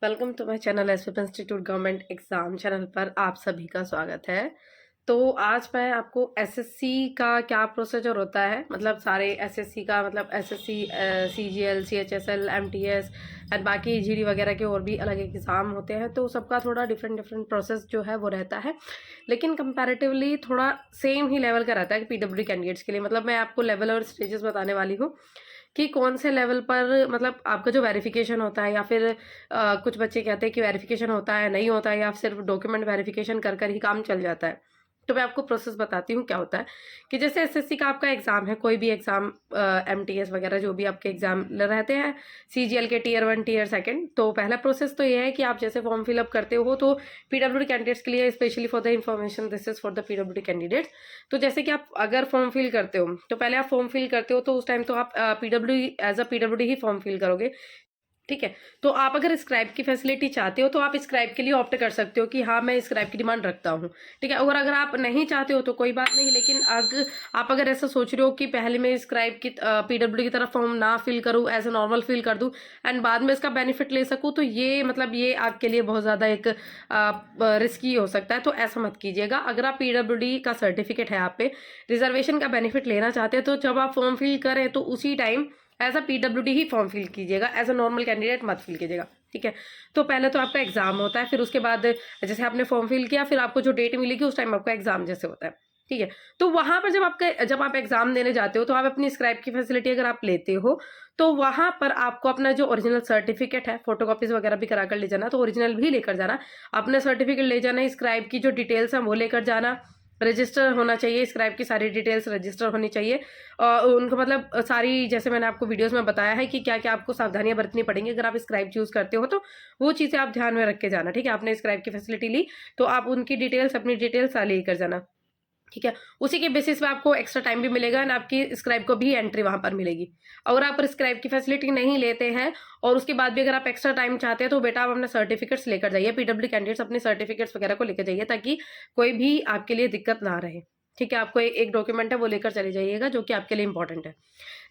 Welcome to my channel SP institute government exam channel पर आप सभी का स्वागत है। तो आज मैं आपको एसएससी का क्या प्रोसीजर होता है, मतलब सारे एसएससी का, मतलब SSC, CGL, CHSL, MTS and बाकी जीडी वगैरह के और भी अलग एग्ज़ाम होते हैं, तो सबका थोड़ा डिफरेंट डिफरेंट प्रोसेस जो है वो रहता है, लेकिन कंपैरेटिवली थोड़ा सेम ही लेवल का रहता है पीडब्ल्यूडी कैंडिडेट्स के लिए। मतलब मैं आपको लेवल और स्टेजेस बताने वाली हूँ कि कौन से लेवल पर मतलब आपका जो वेरिफिकेशन होता है, या फिर कुछ बच्चे कहते हैं कि वेरिफिकेशन होता है, नहीं होता है, या सिर्फ डॉक्यूमेंट वेरिफिकेशन कर कर ही काम चल जाता है। तो मैं आपको प्रोसेस बताती हूँ क्या होता है कि जैसे एसएससी का आपका एग्जाम है, कोई भी एग्जाम, एमटीएस वगैरह जो भी आपके एग्जाम रहते हैं, सीजीएल के टीयर 1 टीयर 2, तो पहला प्रोसेस तो ये है कि आप जैसे फॉर्म फिलअप करते हो, तो पीडब्ल्यूडी कैंडिडेट्स के लिए specially for the information, this is for the PWD candidates. तो जैसे कि आप अगर फॉर्म फिल करते हो, तो पहले आप फॉर्म फिल करते हो तो उस टाइम तो आप पीडब्ल्यू एज अ पीडब्ल्यूडी ही फॉर्म फिल करोगे, ठीक है। तो आप अगर स्क्राइब की फैसिलिटी चाहते हो तो आप स्क्राइब के लिए ऑप्ट कर सकते हो कि हाँ मैं स्क्राइब की डिमांड रखता हूँ, ठीक है। और अगर आप नहीं चाहते हो तो कोई बात नहीं, लेकिन आप अगर ऐसा सोच रहे हो कि पहले मैं स्क्राइब की पीडब्ल्यू की तरफ फॉर्म ना फिल करूँ, एज ए नॉर्मल फिल कर दूँ एंड बाद में इसका बेनिफिट ले सकूँ, तो ये मतलब ये आपके लिए बहुत ज़्यादा एक रिस्की हो सकता है, तो ऐसा मत कीजिएगा। अगर आप पीडब्ल्यूडी का सर्टिफिकेट है आप पे, रिजर्वेशन का बेनिफिट लेना चाहते हैं, तो जब आप फॉर्म फिल करें तो उसी टाइम एज अ पीडब्ल्यूडी ही फॉर्म फिल कीजिएगा, एज अ नॉर्मल कैंडिडेट मत फिल कीजिएगा, ठीक है। तो पहले तो आपका एग्जाम होता है, फिर उसके बाद जैसे आपने फॉर्म फिल किया, फिर आपको जो डेट मिलेगी उस टाइम आपका एग्जाम जैसे होता है, ठीक है। तो वहां पर जब आप एग्जाम देने जाते हो, तो आप अपनी स्क्राइब की फैसिलिटी अगर आप लेते हो, तो वहां पर आपको अपना जो ओरिजिनल सर्टिफिकेट है, फोटोकॉपीज वगैरह भी करा कर ले जाना, तो ओरिजिनल भी लेकर जाना, अपना सर्टिफिकेट ले जाना, स्क्राइब की जो डिटेल्स है वो लेकर जाना, रजिस्टर होना चाहिए, स्क्राइब की सारी डिटेल्स रजिस्टर होनी चाहिए। उनको मतलब सारी, जैसे मैंने आपको वीडियोस में बताया है कि क्या क्या आपको सावधानियां बरतनी पड़ेंगी अगर आप स्क्राइब चूज करते हो, तो वो चीज़ें आप ध्यान में रख के जाना, ठीक है। आपने स्क्राइब की फैसिलिटी ली तो आप उनकी डिटेल्स, अपनी डिटेल्स लेकर जाना, ठीक है। उसी के बेसिस पे आपको एक्स्ट्रा टाइम भी मिलेगा एंड आपकी स्क्राइब को भी एंट्री वहां पर मिलेगी। अगर आप स्क्राइब की फैसिलिटी नहीं लेते हैं और उसके बाद भी अगर आप एक्स्ट्रा टाइम चाहते हैं, तो बेटा आप अपने सर्टिफिकेट्स लेकर जाइए, पीडब्ल्यू कैंडिडेट्स अपने सर्टिफिकेट्स वगैरह को लेकर जाइए, ताकि कोई भी आपके लिए दिक्कत ना रहे, ठीक है। आपको एक डॉक्यूमेंट है वो लेकर चले जाइएगा जो कि आपके लिए इंपॉर्टेंट है।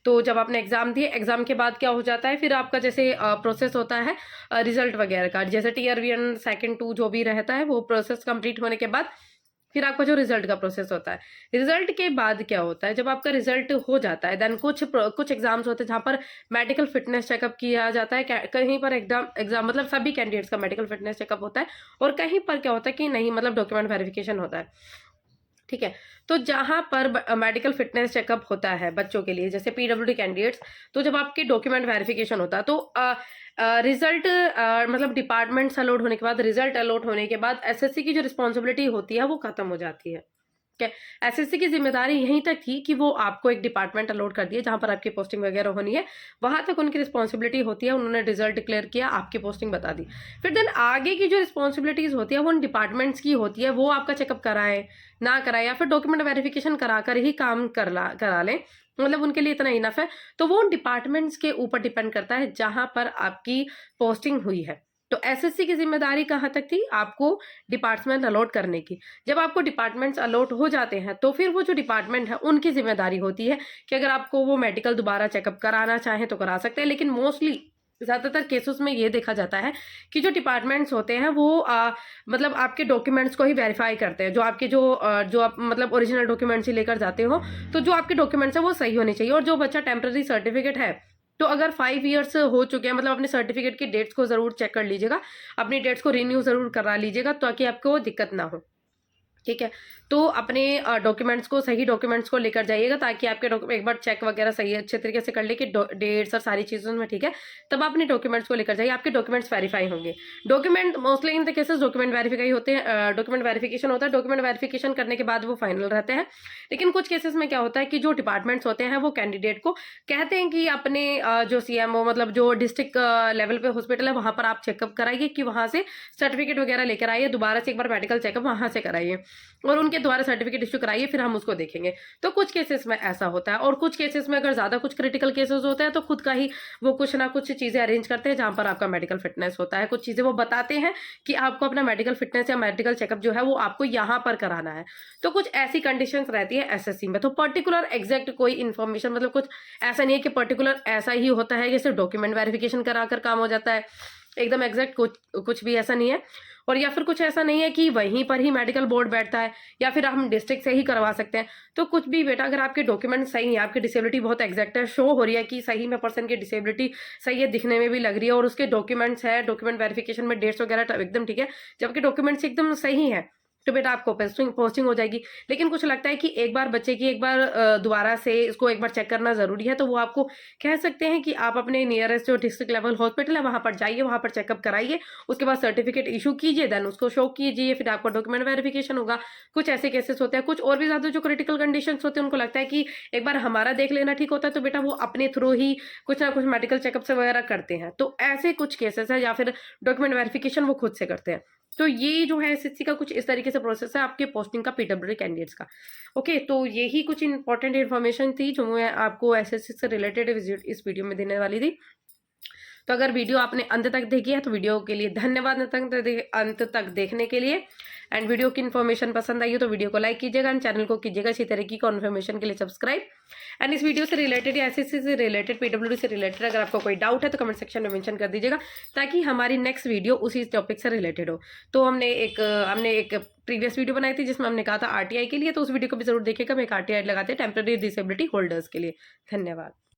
तो जब आपने एग्जाम दिए, एग्जाम के बाद क्या हो जाता है, फिर आपका जैसे प्रोसेस होता है रिजल्ट वगैरह का, जैसे टीयर 1 सेकंड 2 जो भी रहता है, वो प्रोसेस कंप्लीट होने के बाद फिर आपका जो रिजल्ट का प्रोसेस होता है। रिजल्ट के बाद क्या होता है, जब आपका रिजल्ट हो जाता है, देन कुछ एग्जाम्स होते हैं जहाँ पर मेडिकल फिटनेस चेकअप किया जाता है, कहीं पर एग्जाम एग्जाम मतलब सभी कैंडिडेट्स का मेडिकल फिटनेस चेकअप होता है, और कहीं पर क्या होता है कि नहीं, मतलब डॉक्यूमेंट वेरिफिकेशन होता है, ठीक है। तो जहां पर मेडिकल फिटनेस चेकअप होता है बच्चों के लिए, जैसे पीडब्ल्यूडी कैंडिडेट्स, तो जब आपके डॉक्यूमेंट वेरिफिकेशन होता है, तो रिजल्ट मतलब डिपार्टमेंट्स अलॉट होने के बाद, रिजल्ट अलॉट होने के बाद एसएससी की जो रिस्पॉन्सिबिलिटी होती है वो खत्म हो जाती है, ठीक है। एसएससी की जिम्मेदारी यहीं तक थी कि वो आपको एक डिपार्टमेंट अलॉट कर दिए जहां पर आपकी पोस्टिंग वगैरह होनी है, वहां तक उनकी रिस्पॉन्सिबिलिटी होती है, उन्होंने रिजल्ट डिक्लेयर किया, आपकी पोस्टिंग बता दी। फिर देन आगे की जो रिस्पॉन्सिबिलिटीज होती है वो उन डिपार्टमेंट्स की होती है, वो आपका चेकअप कराए ना कराए, या फिर डॉक्यूमेंट वेरिफिकेशन कराकर ही काम करा लें, मतलब उनके लिए इतना इनफ है। तो वो उन डिपार्टमेंट्स के ऊपर डिपेंड करता है जहां पर आपकी पोस्टिंग हुई है। तो एसएससी की जिम्मेदारी कहाँ तक थी, आपको डिपार्टमेंट अलॉट करने की। जब आपको डिपार्टमेंट्स अलॉट हो जाते हैं, तो फिर वो जो डिपार्टमेंट है उनकी जिम्मेदारी होती है कि अगर आपको वो मेडिकल दोबारा चेकअप कराना चाहें तो करा सकते हैं, लेकिन मोस्टली ज्यादातर केसेस में ये देखा जाता है कि जो डिपार्टमेंट्स होते हैं वो मतलब आपके डॉक्यूमेंट्स को ही वेरीफाई करते हैं, जो आपके जो आप मतलब ओरिजिनल डॉक्यूमेंट्स ही लेकर जाते हो, तो जो आपके डॉक्यूमेंट्स है वो सही होने चाहिए। और जो बच्चा टेम्पररी सर्टिफिकेट है, तो अगर 5 ईयर्स हो चुके हैं, मतलब अपने सर्टिफिकेट की डेट्स को जरूर चेक कर लीजिएगा, अपनी डेट्स को रिन्यू जरूर करा लीजिएगा, ताकि आपको दिक्कत ना हो, ठीक है। तो अपने डॉक्यूमेंट्स को, सही डॉक्यूमेंट्स को लेकर जाइएगा, ताकि आपके एक बार चेक वगैरह सही अच्छे तरीके से कर ले कि डेट्स और सारी चीज़ों में ठीक है, तब अपने डॉक्यूमेंट्स को लेकर जाइए, आपके डॉक्यूमेंट्स वेरीफाई होंगे। Document mostly in the cases document verify होते हैं, डॉक्यूमेंट वेरिफिकेशन होता है, डॉक्यूमेंट वेरिफिकेशन करने के बाद वो फाइनल रहते हैं। लेकिन कुछ केसेस में क्या होता है कि जो डिपार्टमेंट्स होते हैं वो कैंडिडेट को कहते हैं कि अपने जो सीएमओ, मतलब जो डिस्ट्रिक्ट लेवल पे हॉस्पिटल है, वहां पर आप चेकअप कराइए, कि वहां से सर्टिफिकेट वगैरह लेकर आइए, दोबारा से एक बार मेडिकल चेकअप वहां से कराइए और उनके द्वारा सर्टिफिकेट इश्यू कराइए, फिर हम उसको देखेंगे। तो कुछ केसेस में ऐसा होता है, और कुछ केसेस में अगर ज्यादा कुछ क्रिटिकल केसेस होते हैं, तो खुद का ही वो कुछ ना कुछ चीजें अरेंज करते हैं जहां पर आपका मेडिकल फिटनेस होता है। कुछ चीजें वो बताते हैं कि आपको अपना मेडिकल फिटनेस या मेडिकल चेकअप जो है वो आपको यहाँ पर कराना है। तो कुछ ऐसी कंडीशन रहती है एसएससी में। तो पर्टिकुलर एग्जैक्ट कोई इन्फॉर्मेशन, मतलब कुछ ऐसा नहीं है कि पर्टिकुलर ऐसा ही होता है, जैसे डॉक्यूमेंट वेरिफिकेशन कराकर काम हो जाता है, एकदम एग्जैक्ट कुछ भी ऐसा नहीं है। और या फिर कुछ ऐसा नहीं है कि वहीं पर ही मेडिकल बोर्ड बैठता है या फिर हम डिस्ट्रिक्ट से ही करवा सकते हैं। तो कुछ भी बेटा, अगर आपके डॉक्यूमेंट सही है, आपकी डिसेबिलिटी बहुत एग्जैक्ट है, शो हो रही है कि सही में पर्सन की डिसेबिलिटी सही है, दिखने में भी लग रही है, और उसके डॉक्यूमेंट्स है, डॉक्यूमेंट वेरिफिकेशन में डेट्स वगैरह एकदम ठीक है, जबकि डॉक्यूमेंट्स एकदम सही है, तो बेटा आपको पोस्टिंग हो जाएगी। लेकिन कुछ लगता है कि एक बार बच्चे की एक बार दोबारा से इसको एक बार चेक करना ज़रूरी है, तो वो आपको कह सकते हैं कि आप अपने नियरेस्ट जो डिस्ट्रिक्ट लेवल हॉस्पिटल है वहाँ पर जाइए, वहाँ पर चेकअप कराइए, उसके बाद सर्टिफिकेट इशू कीजिए, देन उसको शो कीजिए, फिर आपका डॉक्यूमेंट वेरिफिकेशन होगा। कुछ ऐसे केसेस होते हैं, कुछ और भी ज़्यादा जो क्रिटिकल कंडीशंस होते हैं, उनको लगता है कि एक बार हमारा देख लेना ठीक होता है, तो बेटा वो अपने थ्रू ही कुछ ना कुछ मेडिकल चेकअप्स वगैरह करते हैं। तो ऐसे कुछ केसेस है, या फिर डॉक्यूमेंट वेरिफिकेशन वो खुद से करते हैं। तो ये जो है एसएससी का कुछ इस तरीके से प्रोसेस है आपके पोस्टिंग का पीडब्ल्यूडी कैंडिडेट्स का। ओके, तो यही कुछ इंपॉर्टेंट इन्फॉर्मेशन थी जो मैं आपको एसएससी से रिलेटेड इस वीडियो में देने वाली थी। तो अगर वीडियो आपने अंत तक देखी है तो वीडियो के लिए धन्यवाद, अंत तक देखने के लिए। एंड वीडियो की इन्फॉर्मेशन पसंद आई हो तो वीडियो को लाइक कीजिएगा एंड चैनल को कीजिएगा इसी तरह की इन्फॉर्मेशन के लिए सब्सक्राइब। एंड इस वीडियो से रिलेटेड या एसएससी से रिलेटेड, पीडब्ल्यूडी से रिलेटेड अगर आपको कोई डाउट है तो कमेंट सेक्शन में मेंशन कर दीजिएगा, ताकि हमारी नेक्स्ट वीडियो उसी टॉपिक से रिलेटेड हो। तो हमने एक प्रीवियस वीडियो बनाई थी जिसमें हमने कहा था आरटीआई के लिए, तो उस वीडियो को भी जरूर देखिएगा। हम एक आरटीआई लगाते हैं टेम्पररी डिसेबिलिटी होल्डर्स के लिए। धन्यवाद।